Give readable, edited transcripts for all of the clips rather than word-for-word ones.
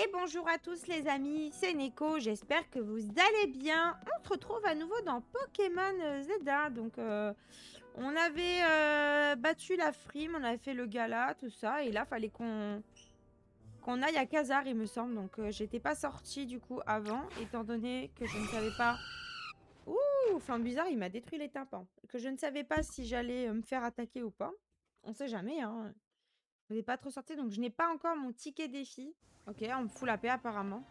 Et bonjour à tous les amis, c'est Neko, j'espère que vous allez bien. On se retrouve à nouveau dans Pokémon Zelda. Donc on avait battu la frime, on avait fait le gala, tout ça. Et là, fallait qu'on aille à Khazar, il me semble. Donc j'étais pas sortie du coup avant, étant donné que je ne savais pas... Ouh, enfin bizarre, il m'a détruit les tympans. Que je ne savais pas si j'allais me faire attaquer ou pas. On sait jamais, hein. Je n'ai pas trop sorti, donc je n'ai pas encore mon ticket défi. Ok, on me fout la paix apparemment.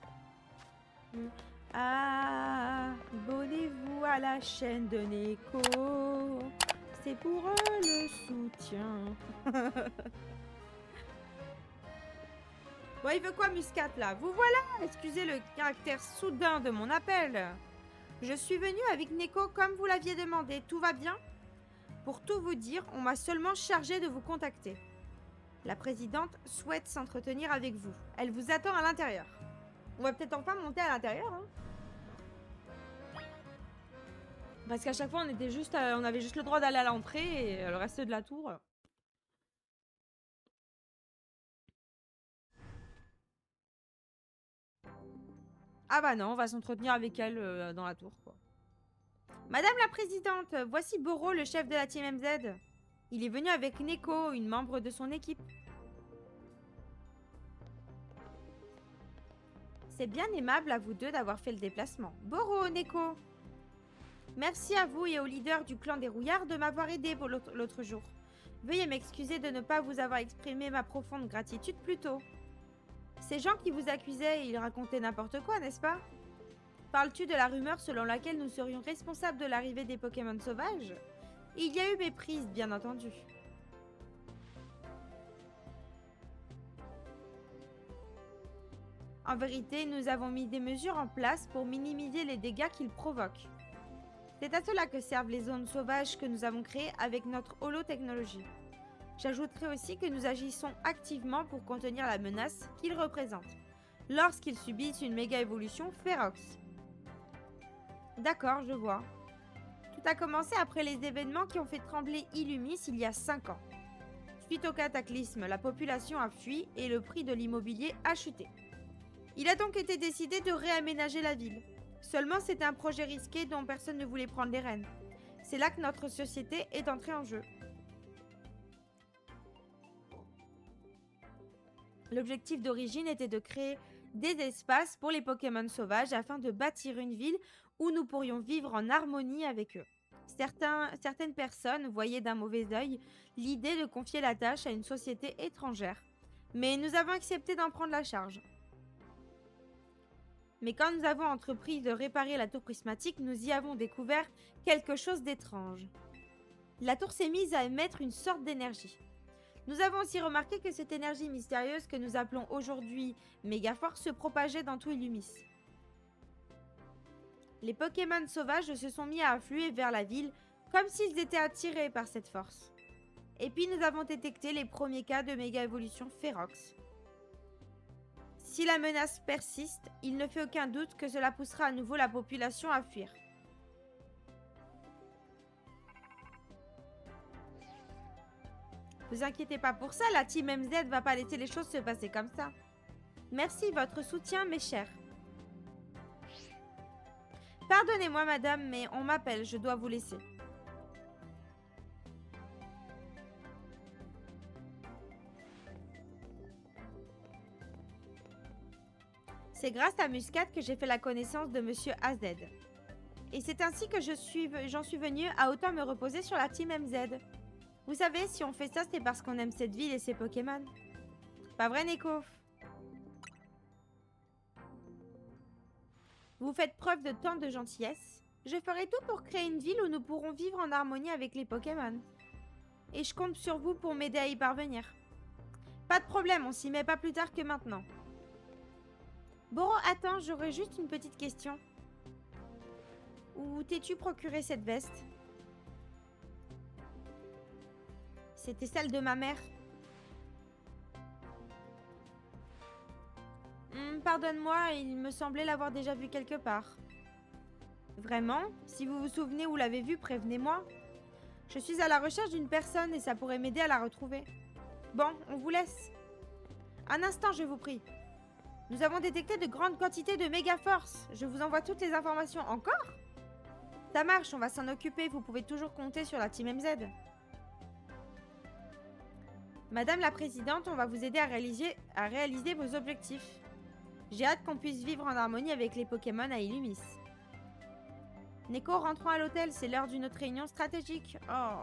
Abonnez-vous à la chaîne de Neko. C'est pour le soutien. Bon, il veut quoi, Muscat, là? Vous voilà! Excusez le caractère soudain de mon appel. Je suis venue avec Neko comme vous l'aviez demandé. Tout va bien? Pour tout vous dire, on m'a seulement chargé de vous contacter. La présidente souhaite s'entretenir avec vous. Elle vous attend à l'intérieur. On va peut-être enfin monter à l'intérieur, hein. Parce qu'à chaque fois, on avait juste le droit d'aller à l'entrée et le reste de la tour. Ah bah non, on va s'entretenir avec elle dans la tour, quoi. Madame la présidente, voici Boro, le chef de la Team MZ. Il est venu avec Neko, une membre de son équipe. C'est bien aimable à vous deux d'avoir fait le déplacement. Boro, Neko. Merci à vous et au leader du clan des Rouillards de m'avoir aidé l'autre jour. Veuillez m'excuser de ne pas vous avoir exprimé ma profonde gratitude plus tôt. Ces gens qui vous accusaient, ils racontaient n'importe quoi, n'est-ce pas? Parles-tu de la rumeur selon laquelle nous serions responsables de l'arrivée des Pokémon sauvages? Il y a eu méprise, bien entendu. En vérité, nous avons mis des mesures en place pour minimiser les dégâts qu'ils provoquent. C'est à cela que servent les zones sauvages que nous avons créées avec notre holotechnologie. J'ajouterai aussi que nous agissons activement pour contenir la menace qu'ils représentent, lorsqu'ils subissent une méga-évolution féroce. D'accord, je vois. Tout a commencé après les événements qui ont fait trembler Illumis il y a 5 ans. Suite au cataclysme, la population a fui et le prix de l'immobilier a chuté. Il a donc été décidé de réaménager la ville. Seulement, c'était un projet risqué dont personne ne voulait prendre les rênes. C'est là que notre société est entrée en jeu. L'objectif d'origine était de créer des espaces pour les Pokémon sauvages afin de bâtir une ville où nous pourrions vivre en harmonie avec eux. Certaines personnes voyaient d'un mauvais œil l'idée de confier la tâche à une société étrangère, mais nous avons accepté d'en prendre la charge. Mais quand nous avons entrepris de réparer la tour prismatique, nous y avons découvert quelque chose d'étrange. La tour s'est mise à émettre une sorte d'énergie. Nous avons aussi remarqué que cette énergie mystérieuse que nous appelons aujourd'hui Mégaforce se propageait dans tout Illumis. Les Pokémon sauvages se sont mis à affluer vers la ville comme s'ils étaient attirés par cette force. Et puis nous avons détecté les premiers cas de méga-évolution férox. Si la menace persiste, il ne fait aucun doute que cela poussera à nouveau la population à fuir. Ne vous inquiétez pas pour ça, la Team MZ va pas laisser les choses se passer comme ça. Merci votre soutien, mes chers. Pardonnez-moi, madame, mais on m'appelle, je dois vous laisser. C'est grâce à Muscat que j'ai fait la connaissance de Monsieur AZ. Et c'est ainsi que j'en suis venue à autant me reposer sur la Team MZ. Vous savez, si on fait ça, c'est parce qu'on aime cette ville et ses Pokémon. Pas vrai, Neko? Vous faites preuve de tant de gentillesse. Je ferai tout pour créer une ville où nous pourrons vivre en harmonie avec les Pokémon. Et je compte sur vous pour m'aider à y parvenir. Pas de problème, on s'y met pas plus tard que maintenant. Boro, attends, j'aurais juste une petite question. Où t'es-tu procuré cette veste? C'était celle de ma mère. Pardonne-moi, il me semblait l'avoir déjà vue quelque part. Vraiment? Si vous vous souvenez où l'avez vue, prévenez-moi. Je suis à la recherche d'une personne et ça pourrait m'aider à la retrouver. Bon, on vous laisse. Un instant, je vous prie. Nous avons détecté de grandes quantités de méga force. Je vous envoie toutes les informations. Encore? Ça marche, on va s'en occuper. Vous pouvez toujours compter sur la Team MZ. Madame la Présidente, on va vous aider à réaliser vos objectifs. J'ai hâte qu'on puisse vivre en harmonie avec les Pokémon à Illumis. Neko, rentrons à l'hôtel, c'est l'heure d'une autre réunion stratégique. Oh.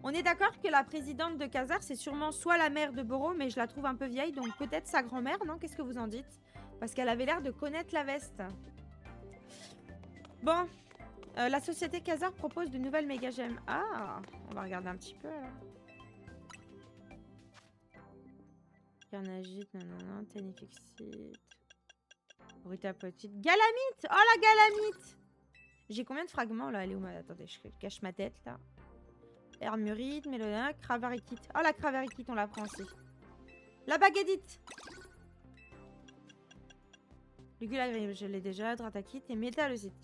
On est d'accord que la présidente de Kazar, c'est sûrement soit la mère de Boro, mais je la trouve un peu vieille, donc peut-être sa grand-mère, non? Qu'est-ce que vous en dites? Parce qu'elle avait l'air de connaître la veste. Bon, la société Kazar propose de nouvelles méga gemmes. Ah, on va regarder un petit peu alors. Carnagite, nanana, Tenifixite. Brutapotite. Galamite! Oh la galamite! J'ai combien de fragments là? Elle est où? Attendez, je cache ma tête là. Hermurite, Mélodin, Cravarikite. Oh la Cravarikite, on la prend aussi. La baguedite! Lugulagrim, je l'ai déjà. Dratakite et Métallocite. Bon,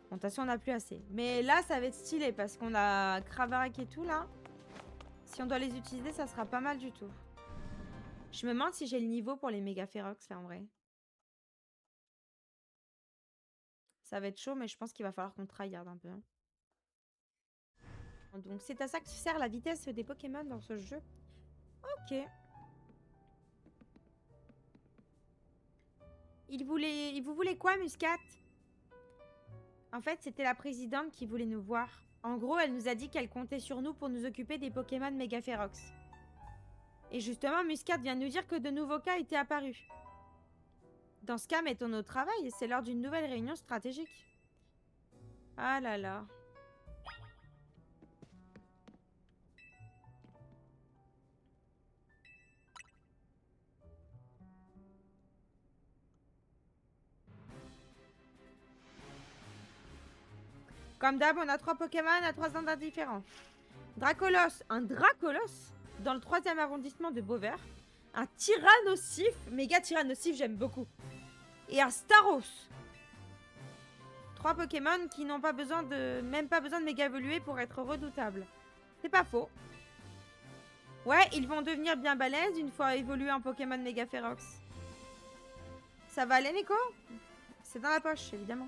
de toute façon, on n'a plus assez. Mais là, ça va être stylé parce qu'on a Cravarik et tout là. Si on doit les utiliser, ça sera pas mal du tout. Je me demande si j'ai le niveau pour les méga Ferox là en vrai. Ça va être chaud, mais je pense qu'il va falloir qu'on tryhard un peu. Hein. Donc c'est à ça que sert la vitesse des Pokémon dans ce jeu. Ok. Vous voulez quoi, Muscat? En fait, c'était la présidente qui voulait nous voir. En gros, elle nous a dit qu'elle comptait sur nous pour nous occuper des Pokémon méga Ferox. Et justement, Muscat vient nous dire que de nouveaux cas étaient apparus. Dans ce cas, mettons au travail et c'est lors d'une nouvelle réunion stratégique. Ah là là. Comme d'hab, on a 3 Pokémon à 3 endroits différents. Dracolos, un Dracolos dans le 3e arrondissement de Beauvert. Un Tyrannosif, méga Tyrannosif, j'aime beaucoup. Et un Staros. 3 Pokémon qui n'ont pas besoin de... même pas besoin de méga évoluer pour être redoutables. C'est pas faux. Ouais, ils vont devenir bien balèzes une fois évolué en Pokémon méga Ferox. Ça va aller, Neko? C'est dans la poche, évidemment.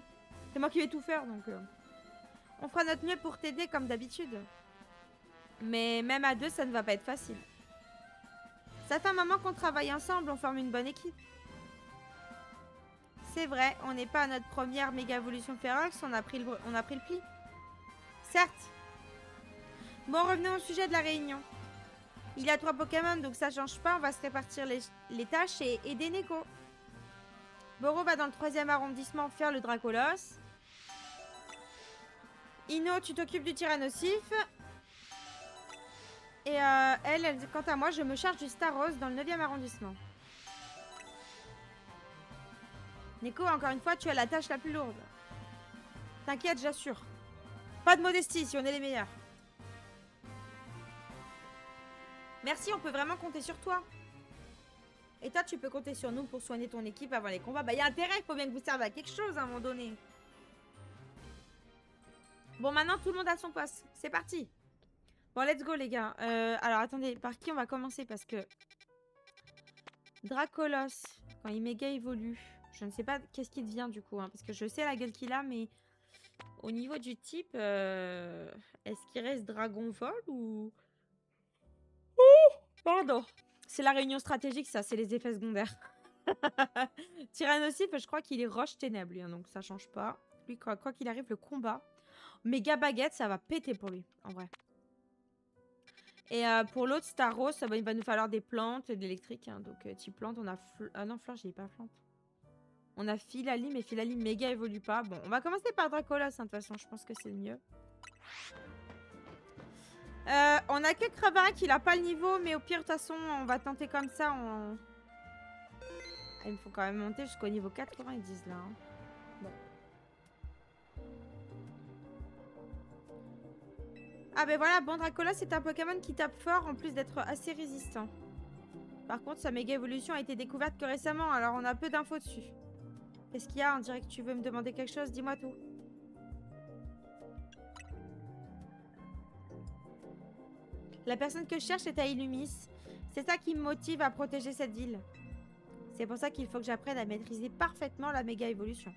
C'est moi qui vais tout faire, donc... On fera notre mieux pour t'aider, comme d'habitude. Mais même à deux, ça ne va pas être facile. Ça fait un moment qu'on travaille ensemble, on forme une bonne équipe. C'est vrai, on n'est pas à notre première méga évolution Ferox, on a pris le pli. Certes. Bon, revenons au sujet de la réunion. Il y a 3 Pokémon, donc ça change pas, on va se répartir les tâches et aider Neko. Boro va dans le 3e arrondissement faire le Dracolos. Ino, tu t'occupes du Tyrannosif. Et elle, quant à moi, je me charge du Staros dans le 9e arrondissement. Neko, encore une fois, tu as la tâche la plus lourde. T'inquiète, j'assure. Pas de modestie si on est les meilleurs. Merci, on peut vraiment compter sur toi. Et toi, tu peux compter sur nous pour soigner ton équipe avant les combats. Bah, il y a intérêt, il faut bien que vous servez à quelque chose à un moment donné. Bon, maintenant, tout le monde a son poste. C'est parti. Bon, let's go, les gars. Alors, attendez, par qui on va commencer? Parce que... Dracolos, quand il méga évolue, je ne sais pas qu'est-ce qu'il devient, du coup. Hein, parce que je sais la gueule qu'il a, mais... Au niveau du type, est-ce qu'il reste Dragon Vol ou... Oh, pardon. C'est la réunion stratégique, ça. C'est les effets secondaires. Tyrannosif, je crois qu'il est Roche Ténèbres, lui. Hein, donc, ça change pas. Lui, quoi qu'il arrive, le combat... Méga baguette, ça va péter pour lui, en vrai. Et pour l'autre, Staros, bah, il va nous falloir des plantes et de l'électrique. Hein, donc, type plante, on a... Ah non, fleur, j'ai pas plante. On a Filali, mais Filali méga évolue pas. Bon, on va commencer par Dracolos, hein, de toute façon, je pense que c'est le mieux. On a que Cravarin qui n'a pas le niveau, mais au pire, de toute façon, on va tenter comme ça. Ah, il me faut quand même monter jusqu'au niveau 90, là. Hein. Bon. Ah ben voilà, bon Dracolos c'est un Pokémon qui tape fort en plus d'être assez résistant. Par contre sa méga évolution a été découverte que récemment, alors on a peu d'infos dessus. Qu'est-ce qu'il y a? On dirait que tu veux me demander quelque chose, dis-moi tout. La personne que je cherche est à Illumis. C'est ça qui me motive à protéger cette ville. C'est pour ça qu'il faut que j'apprenne à maîtriser parfaitement la méga évolution.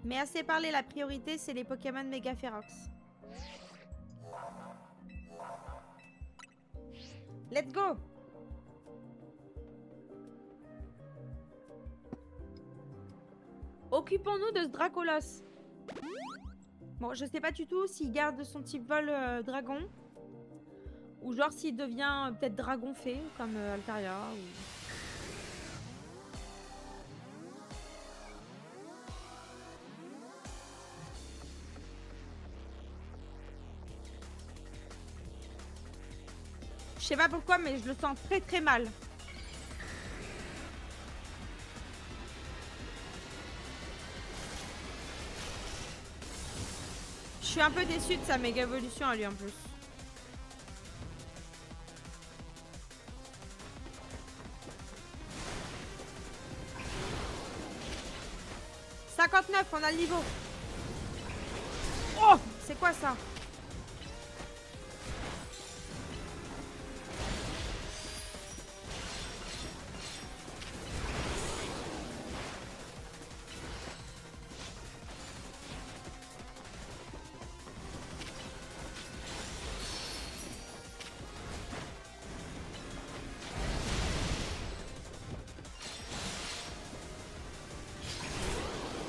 Mais assez parlé, la priorité c'est les Pokémon méga férox. Let's go! Occupons-nous de ce Dracolos. Bon, je sais pas du tout s'il garde son type vol dragon. Ou genre s'il devient peut-être dragon fée, comme Altaria. Ou... Je sais pas pourquoi, mais je le sens très très mal. Je suis un peu déçue de sa méga évolution à lui en plus. « 59, on a le niveau. » Oh, c'est quoi ça?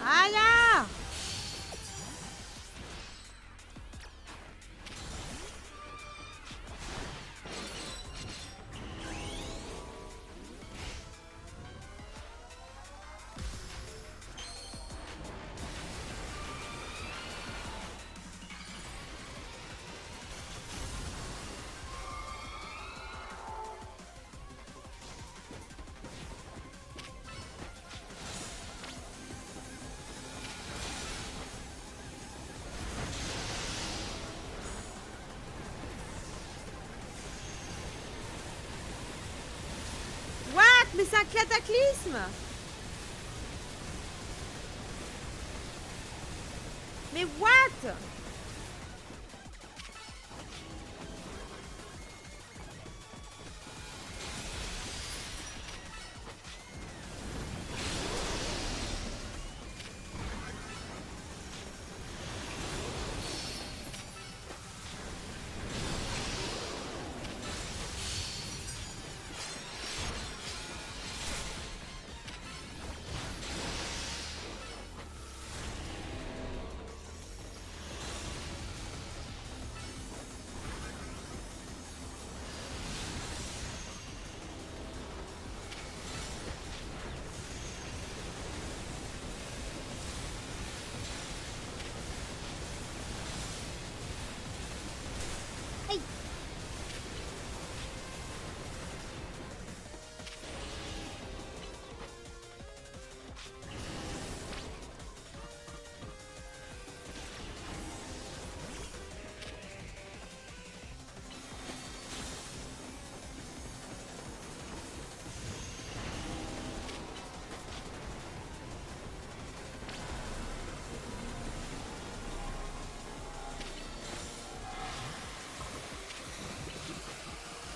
Aïe! What? Mais c'est un cataclysme! Mais what?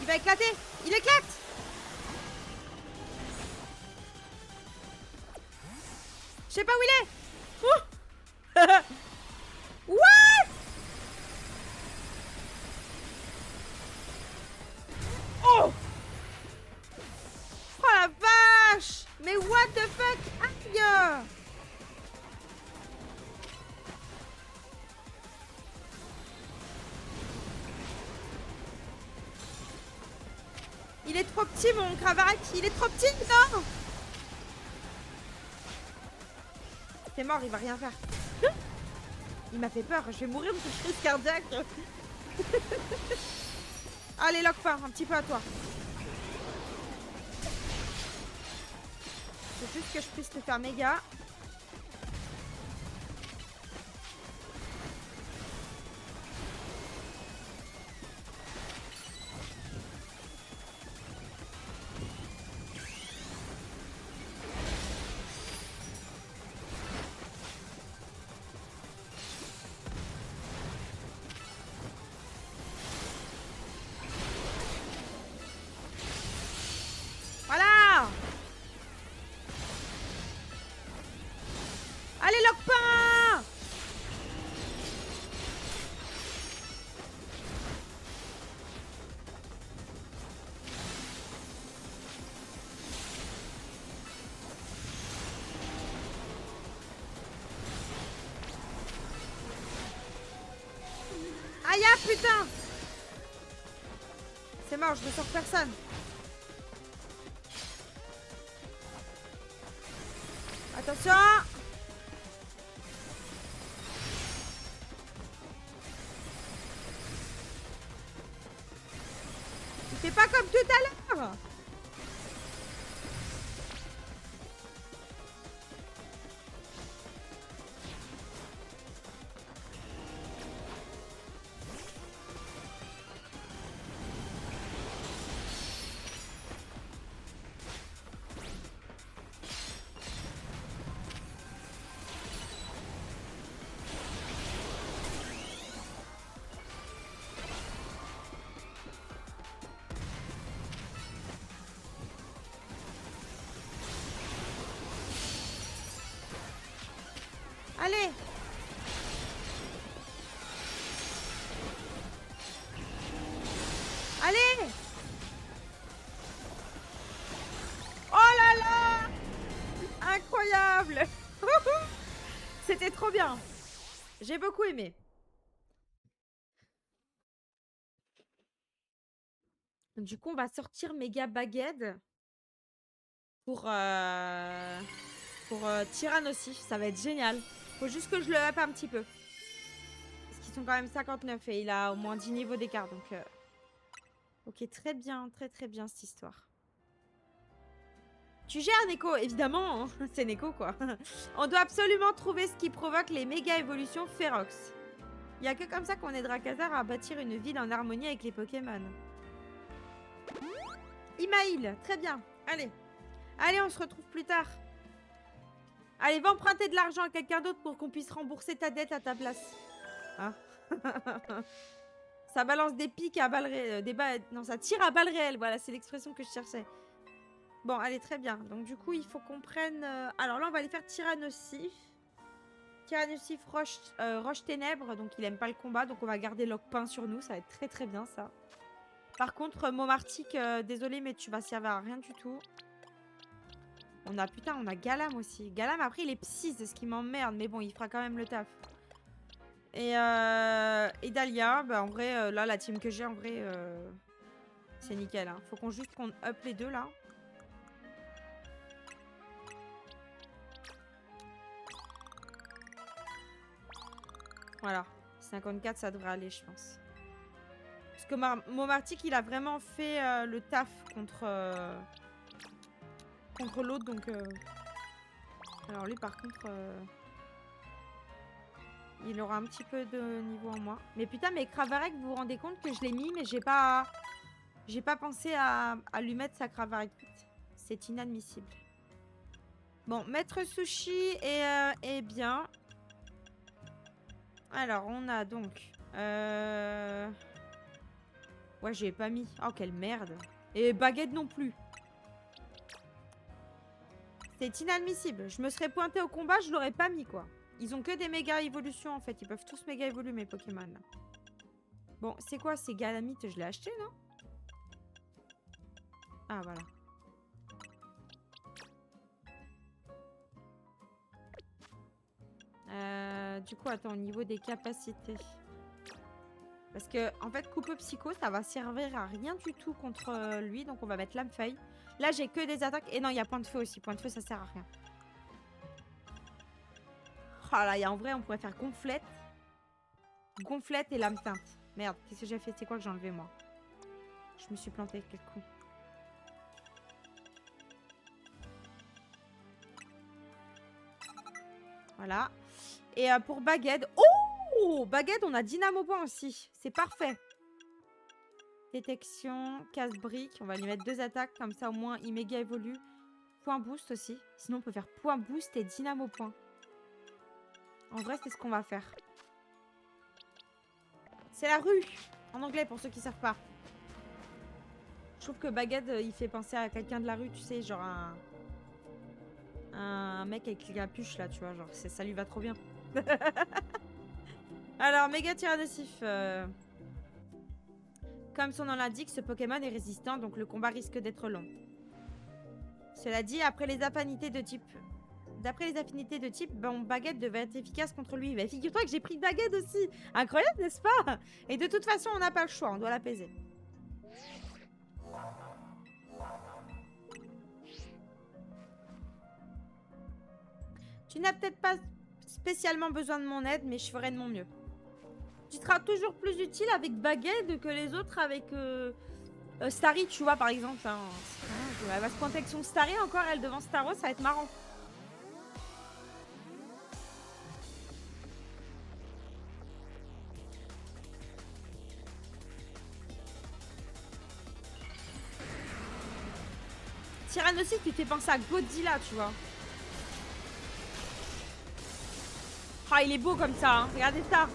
Il va éclater! Il éclate! Je sais pas où il est! Ouh! What? Oh! Oh la vache! Mais what the fuck? Aïe! Il est trop petit mon Cravarac, il est trop petit, non! C'est mort, il va rien faire. Il m'a fait peur, je vais mourir de crise cardiaque. Allez, Lockfar, un petit peu à toi. Faut juste que je puisse te faire méga. Voilà! Allez, Lockpain! Aïe, ah, putain! C'est mort, je ne sors personne. Attention! Tu fais pas comme tout à l'heure! Allez! Allez! Oh là là! Incroyable! C'était trop bien. J'ai beaucoup aimé. Du coup, on va sortir Méga Baguette pour Tyrannosif. Ça va être génial. Faut juste que je le up un petit peu. Parce qu'ils sont quand même 59 et il a au moins 10 niveaux d'écart. Donc, ok, très bien, très bien cette histoire. Tu gères, Neko, évidemment. Hein. C'est Neko, quoi. On doit absolument trouver ce qui provoque les méga évolutions Ferox. Il n'y a que comme ça qu'on aidera Khazar à bâtir une ville en harmonie avec les Pokémon. Imail, très bien. Allez. Allez, on se retrouve plus tard. Allez, va emprunter de l'argent à quelqu'un d'autre pour qu'on puisse rembourser ta dette à ta place. Hein? Ça balance des pics à balles réelles. Non, ça tire à balles réelles. Voilà, c'est l'expression que je cherchais. Bon, allez, très bien. Donc, du coup, il faut qu'on prenne... Alors là, on va aller faire Tyrannosif. Tyrannosif Roche Ténèbres. Donc, il aime pas le combat. Donc, on va garder Lockpain sur nous. Ça va être très bien, ça. Par contre, Momartic, désolé, mais tu vas servir à rien du tout. On a, putain, on a Galam aussi. Galam, après, il est psy, c'est ce qui m'emmerde. Mais bon, il fera quand même le taf. Et Dahlia, bah, en vrai, là, la team que j'ai, en vrai, c'est nickel. Hein. Faut qu'on up les deux, là. Voilà. 54, ça devrait aller, je pense. Parce que Momartic, il a vraiment fait le taf contre l'autre, donc... Alors lui, par contre... il aura un petit peu de niveau en moins. Mais putain, mais Cravarec, vous vous rendez compte que je l'ai mis, mais j'ai pas pensé à lui mettre sa Cravarec. C'est inadmissible. Bon, Maître Sushi est bien. Alors, on a donc... Ouais, j'ai pas mis. Oh, quelle merde. Et Baguette non plus. C'est inadmissible. Je me serais pointé au combat, je l'aurais pas mis, quoi. Ils ont que des méga évolutions, en fait. Ils peuvent tous méga évoluer, mes Pokémon. Là. Bon, c'est quoi? C'est Galamite, je l'ai acheté, non? Ah, voilà. Du coup, attends, au niveau des capacités. Parce que, en fait, coupe psycho, ça va servir à rien du tout contre lui. Donc, on va mettre lame feuille. Là, j'ai que des attaques. Et non, il y a point de feu aussi. Point de feu, ça sert à rien. Oh là, en vrai, on pourrait faire gonflette. Gonflette et lame teinte. Merde, qu'est-ce que j'ai fait? C'est quoi que j'ai enlevé, moi? Je me suis plantée, quel con. Voilà. Et pour Baguette... Oh! Baguette, on a Dynamo Point aussi. C'est parfait. Détection, casse-brique. On va lui mettre 2 attaques. Comme ça, au moins, il méga évolue. Point boost aussi. Sinon, on peut faire point boost et Dynamo Point. En vrai, c'est ce qu'on va faire. C'est la rue. En anglais, pour ceux qui ne savent pas. Je trouve que Baguette, il fait penser à quelqu'un de la rue. Tu sais, genre un... un mec avec la capuche là, tu vois, genre ça lui va trop bien. Alors, méga tyrannosif. Comme son nom l'indique, ce Pokémon est résistant, donc le combat risque d'être long. Cela dit, d'après les affinités de type, bon, baguette devait être efficace contre lui. Mais figure-toi que j'ai pris baguette aussi. Incroyable, n'est-ce pas? Et de toute façon, on n'a pas le choix, on doit l'apaiser. Tu n'as peut-être pas spécialement besoin de mon aide, mais je ferai de mon mieux. Tu seras toujours plus utile avec baguette que les autres avec Starry, tu vois, par exemple. Hein. Elle va se pointer avec son Starry encore, elle, devant Staros, ça va être marrant. Tyrannosis, tu t'es pensé à Godzilla, tu vois. Ah, il est beau comme ça, hein. Regardez ça.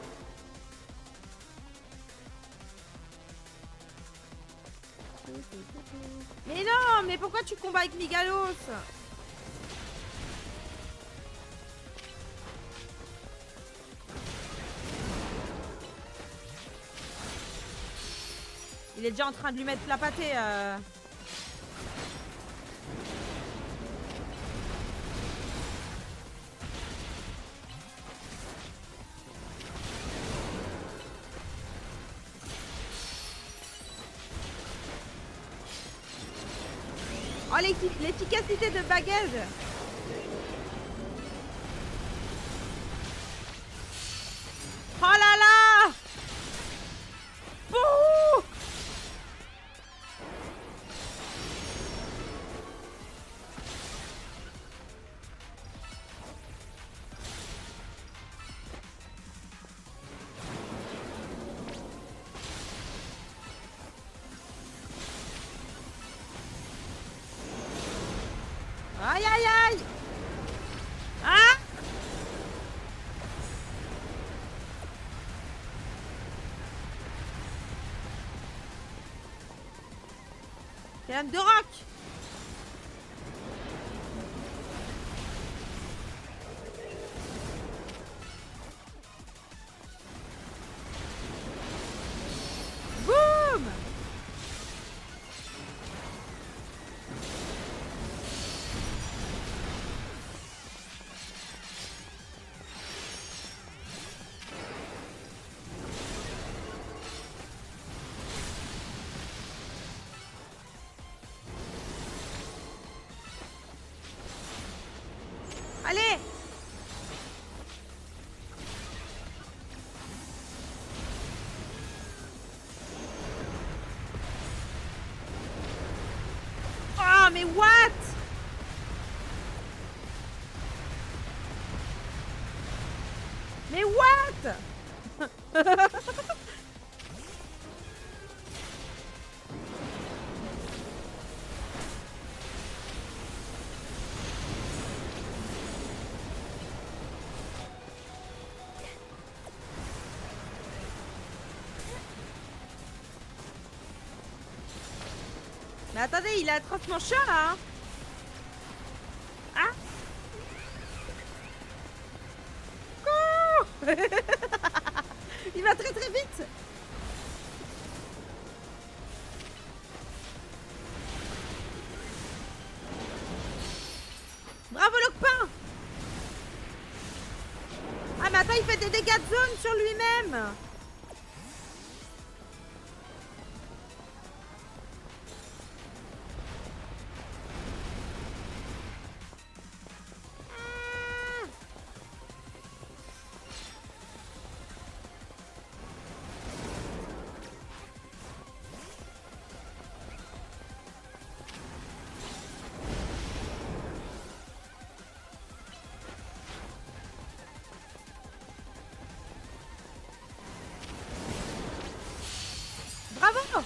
Mais non, mais pourquoi tu combats avec Migalos? Il est déjà en train de lui mettre la pâtée. Oh, l'efficacité de baguette. Oh là là. Bouh. Aïe aïe aïe. Ah. C'est l'âme de rock. Boum. Allez. Oh, mais what? Mais what? Mais attendez, il a atrocement chat là, hein. Ah. Cours. Il va très très vite. Bravo Locpin. Ah mais attends, il fait des dégâts de zone sur lui-même. Bravo.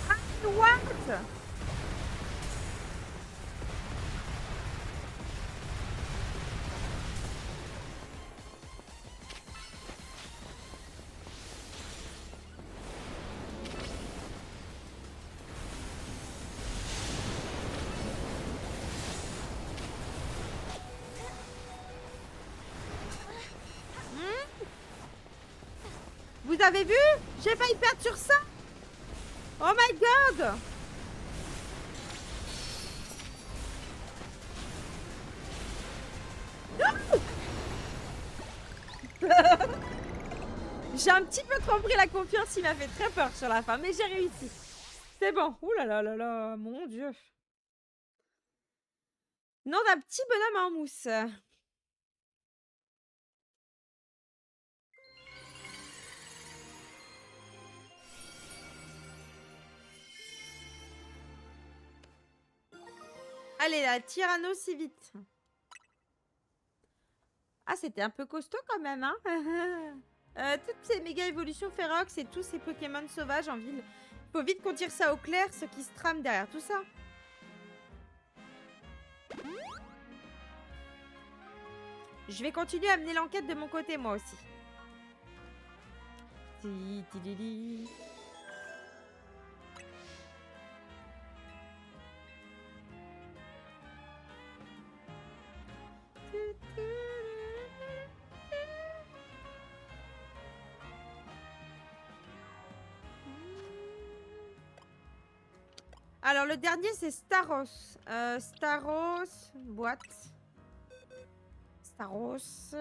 Ah, what? Vous avez vu? J'ai failli perdre sur ça. Oh my god. J'ai un petit peu trop pris la confiance, il m'a fait très peur sur la fin, mais j'ai réussi. C'est bon. Ouh là là là là, mon dieu. Nom d'un petit bonhomme en mousse. Allez là, Tyranno si vite. Ah, c'était un peu costaud quand même, hein. Toutes ces méga évolutions Ferox et tous ces Pokémon sauvages en ville. Faut vite qu'on tire ça au clair, ce qui se trame derrière tout ça. Je vais continuer à mener l'enquête de mon côté, moi aussi. Alors, le dernier, c'est Staros. Staros, boîte. Staros.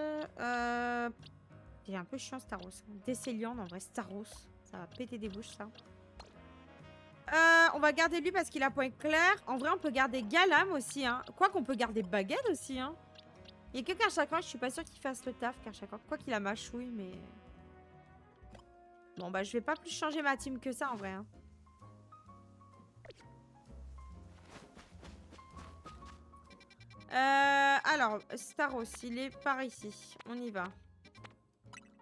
Il est un peu chiant, Staros. Décéliande, en vrai, Staros. Ça va péter des bouches, ça. On va garder lui parce qu'il a point clair. En vrai, on peut garder Galam aussi, hein. Quoi qu'on peut garder Baguette aussi, hein. Il y a que Karchakra, je suis pas sûre qu'il fasse le taf, Karchakra. Quoi qu'il a mâchouille, mais... Bon, bah, je vais pas plus changer ma team que ça, en vrai, hein. Alors, Staros, il est par ici. On y va.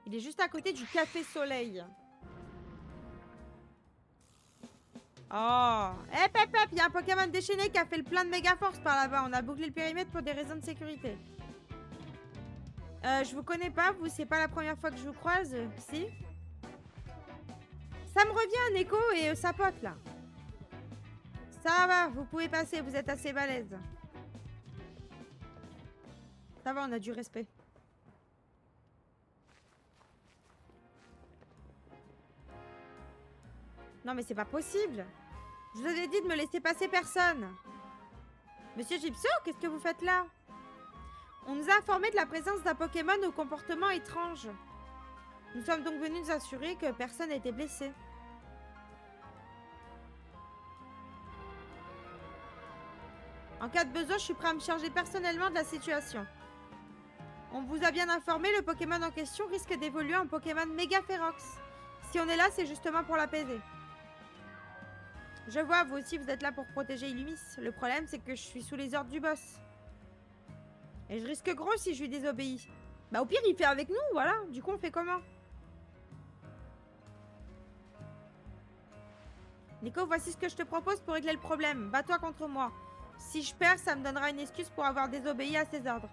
Il est juste à côté du Café Soleil. Oh, hep hep hep, il y a un Pokémon déchaîné qui a fait le plein de méga force par là-bas. On a bouclé le périmètre pour des raisons de sécurité. Je vous connais pas, vous, c'est pas la première fois que je vous croise, si? Ça me revient, Neko et sa pote, là. Ça va, vous pouvez passer, vous êtes assez balèze. Ça va, on a du respect. Non, mais c'est pas possible. Je vous avais dit de me laisser passer personne. Monsieur Gypso, qu'est-ce que vous faites là? On nous a informé de la présence d'un Pokémon au comportement étrange. Nous sommes donc venus nous assurer que personne n'a été blessé. En cas de besoin, je suis prêt à me charger personnellement de la situation. On vous a bien informé, le Pokémon en question risque d'évoluer en Pokémon Méga Ferox. Si on est là, c'est justement pour l'apaiser. Je vois, vous aussi, vous êtes là pour protéger Illumis. Le problème, c'est que je suis sous les ordres du boss. Et je risque gros si je lui désobéis. Bah au pire, il fait avec nous, voilà. Du coup, on fait comment? Nico, voici ce que je te propose pour régler le problème. Bats-toi contre moi. Si je perds, ça me donnera une excuse pour avoir désobéi à ses ordres.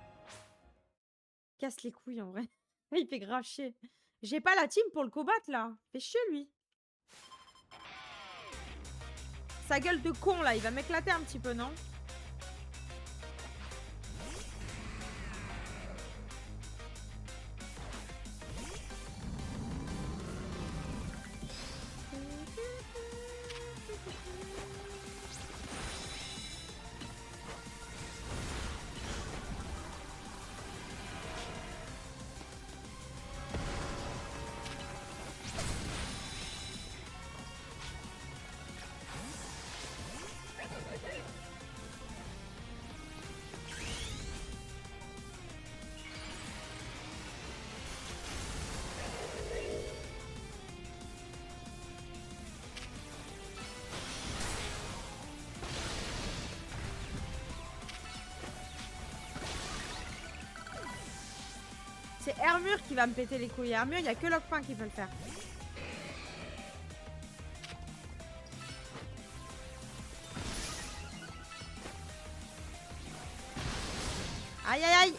Casse les couilles, en vrai. Il fait grave chier. J'ai pas la team pour le combattre, là. Fait chier, lui. Sa gueule de con, là, il va m'éclater un petit peu, non? C'est Hermure qui va me péter les couilles. Hermure, il n'y a que Lockpin qui peut le faire. Aïe aïe aïe.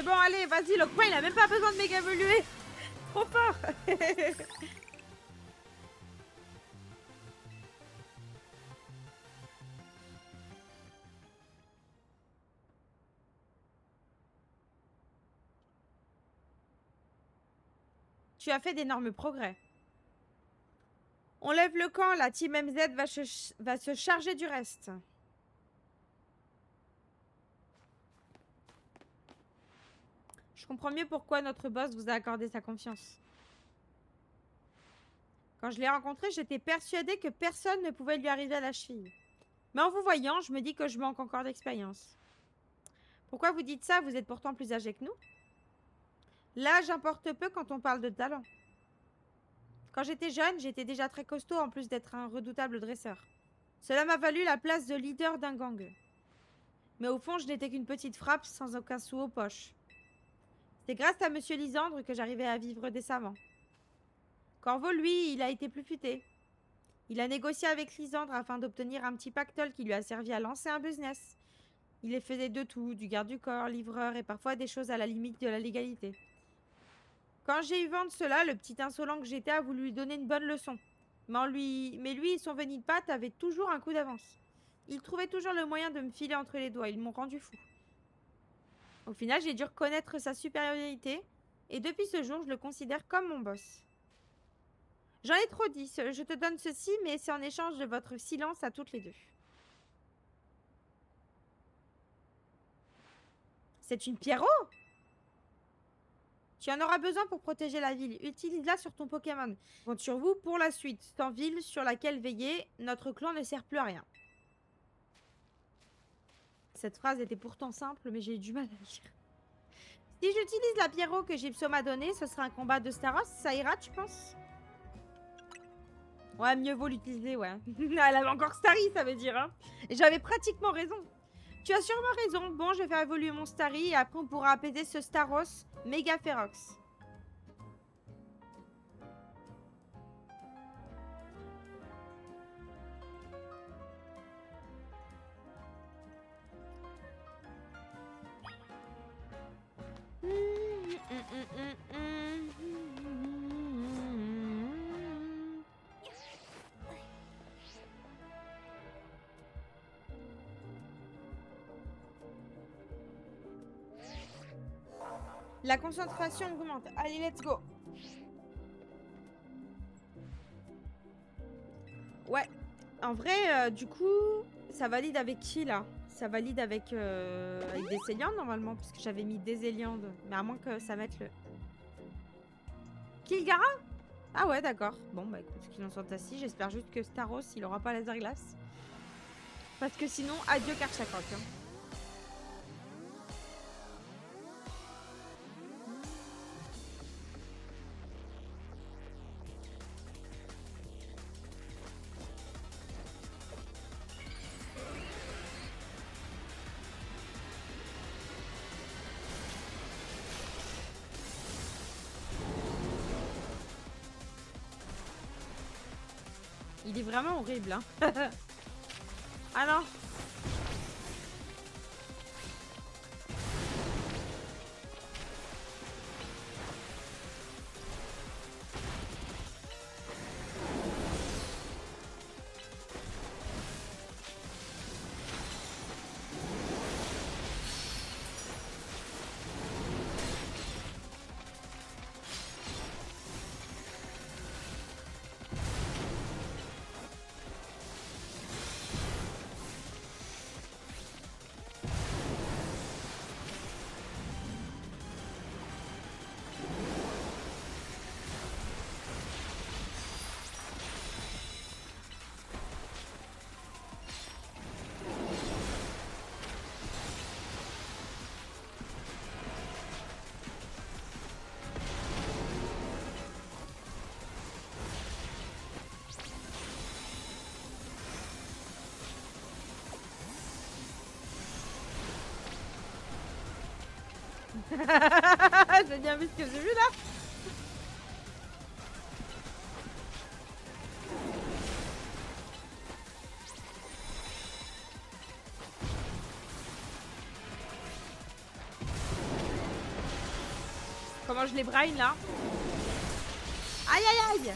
C'est bon, allez, vas-y, le coin, il a même pas besoin de méga évoluer. Trop fort. Tu as fait d'énormes progrès. On lève le camp, la team MZ va se charger du reste. Je comprends mieux pourquoi notre boss vous a accordé sa confiance. Quand je l'ai rencontré, j'étais persuadée que personne ne pouvait lui arriver à la cheville. Mais en vous voyant, je me dis que je manque encore d'expérience. Pourquoi vous dites ça? Vous êtes pourtant plus âgé que nous. L'âge importe peu quand on parle de talent. Quand j'étais jeune, j'étais déjà très costaud en plus d'être un redoutable dresseur. Cela m'a valu la place de leader d'un gang. Mais au fond, je n'étais qu'une petite frappe sans aucun sou aux poches. C'est grâce à Monsieur Lisandre que j'arrivais à vivre décemment. Corvo, lui, il a été plus futé. Il a négocié avec Lisandre afin d'obtenir un petit pactole qui lui a servi à lancer un business. Il les faisait de tout, du garde du corps, livreur et parfois des choses à la limite de la légalité. Quand j'ai eu vent de cela, le petit insolent que j'étais a voulu lui donner une bonne leçon. Mais lui et son Venny de patte avaient toujours un coup d'avance. Ils trouvaient toujours le moyen de me filer entre les doigts, ils m'ont rendu fou. Au final, j'ai dû reconnaître sa supériorité, et depuis ce jour, je le considère comme mon boss. J'en ai trop dit, je te donne ceci, mais c'est en échange de votre silence à toutes les deux. C'est une Pierrot? Tu en auras besoin pour protéger la ville. Utilise-la sur ton Pokémon. Je compte sur vous pour la suite. Sans ville sur laquelle veiller, notre clan ne sert plus à rien. Cette phrase était pourtant simple, mais j'ai eu du mal à lire. Si j'utilise la Pierrot que Gypso m'a donnée, ce sera un combat de Staros. Ça ira, tu penses? Ouais, mieux vaut l'utiliser, ouais. Elle avait encore Starry, ça veut dire, hein. Et j'avais pratiquement raison. Tu as sûrement raison. Bon, je vais faire évoluer mon Starry et après on pourra apaiser ce Staros méga férox. La concentration augmente. Allez, let's go. Ouais. En vrai, du coup, ça valide avec qui, là? Ça valide avec des Céliandes, normalement, parce que j'avais mis des Éliandes. Mais à moins que ça mette le... Kilgara? Ah ouais, d'accord. Bon, bah écoute, qu'ils en sont assis. J'espère juste que Staros, il aura pas laser glace. Parce que sinon, adieu Karchakok. Hein. Il est vraiment horrible, hein. Ah non. J'ai bien vu ce que j'ai vu là. comment je les braille là. Aïe aïe aïe.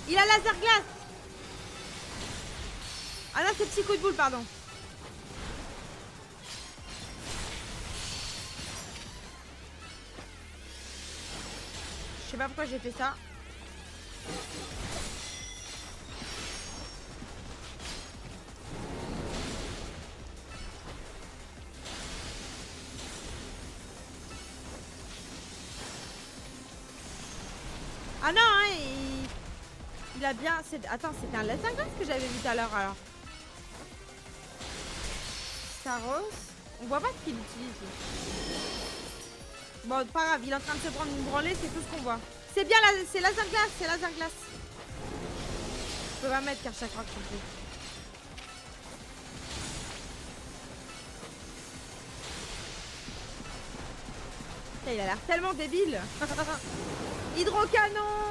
Il a laser glace. Ah non, c'est petit coup de boule, pardon. Je sais pas pourquoi j'ai fait ça. Ah non, hein, il a bien... Attends, c'était un laser glace que j'avais vu tout à l'heure, alors. Saros. On voit pas ce qu'il utilise. Bon, pas grave, il est en train de se prendre une branlée, c'est tout ce qu'on voit. C'est bien, c'est laser glace, c'est laser glace. Je peux pas mettre car chaque fois que je fais. Il a l'air tellement débile. Hydrocanon.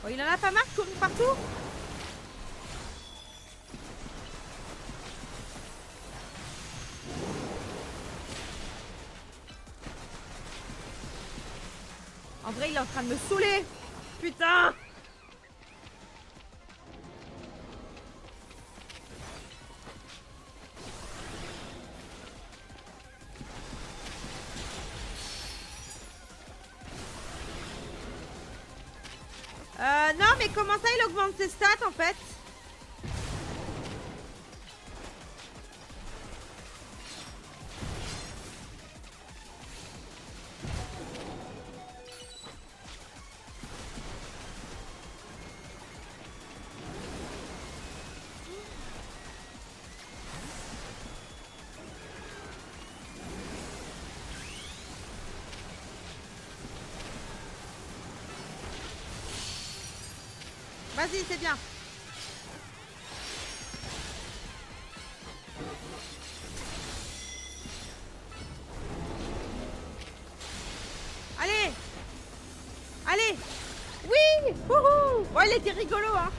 Oh, il en a pas marre de courir partout. En vrai, il est en train de me saouler. Putain. Non, mais comment ça, il augmente ses stats, en fait? Vas-y, c'est bien. Allez. Allez. Oui. Wouhou. Oh, il était rigolo, hein.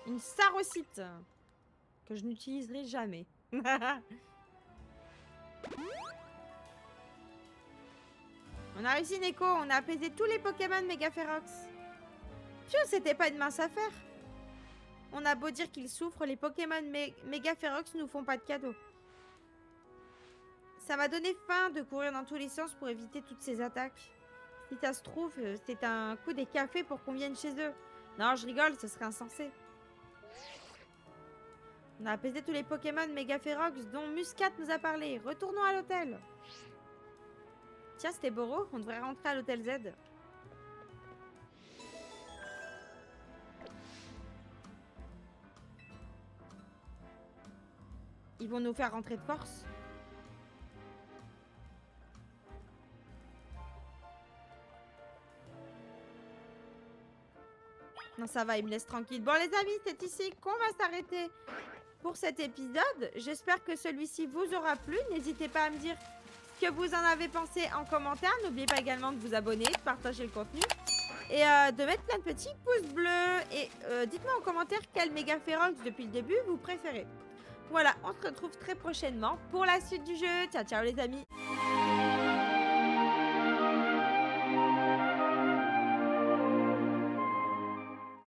Une sarocite que je n'utiliserai jamais. On a réussi, Neko. On a apaisé tous les Pokémon Megaférox. Pfiou, c'était pas une mince affaire. On a beau dire qu'ils souffrent, les Pokémon Megaférox nous font pas de cadeaux. Ça m'a donné faim de courir dans tous les sens pour éviter toutes ces attaques. Si ça se trouve, c'est un coup des cafés pour qu'on vienne chez eux. Non, je rigole, ce serait insensé. On a apaisé tous les Pokémon Megaférox dont Muscat nous a parlé. Retournons à l'hôtel. Tiens, c'était Boro. On devrait rentrer à l'hôtel Z. Ils vont nous faire rentrer de force. Non, ça va, il me laisse tranquille. Bon, les amis, c'est ici qu'on va s'arrêter pour cet épisode. J'espère que celui-ci vous aura plu. N'hésitez pas à me dire ce que vous en avez pensé en commentaire. N'oubliez pas également de vous abonner, de partager le contenu et de mettre plein de petits pouces bleus. Et dites-moi en commentaire quel Megaférox depuis le début vous préférez. Voilà, on se retrouve très prochainement pour la suite du jeu. Ciao, ciao les amis.